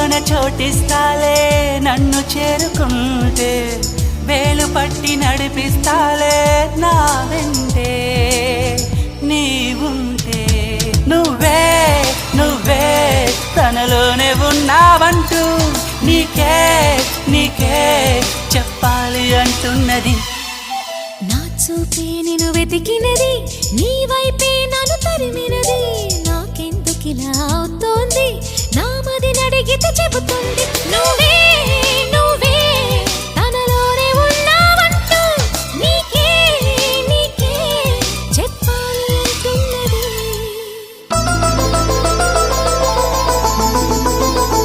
గుండెలోన చోటిస్తాలే నన్ను చేరుకుంటే వేలు పట్టి నడిపిస్తాలే నా వెంటే నీవుంటే నువ్వే నువ్వే తనలోనే ఉన్నావంటూ నీకే నీకే చెప్పాలి అంటున్నది నా చూపే నిన్ను వెతికినది నీ వైపే నన్ను తరిమినది నాకెందుకిలా అవుతోంది నా మది నడిగి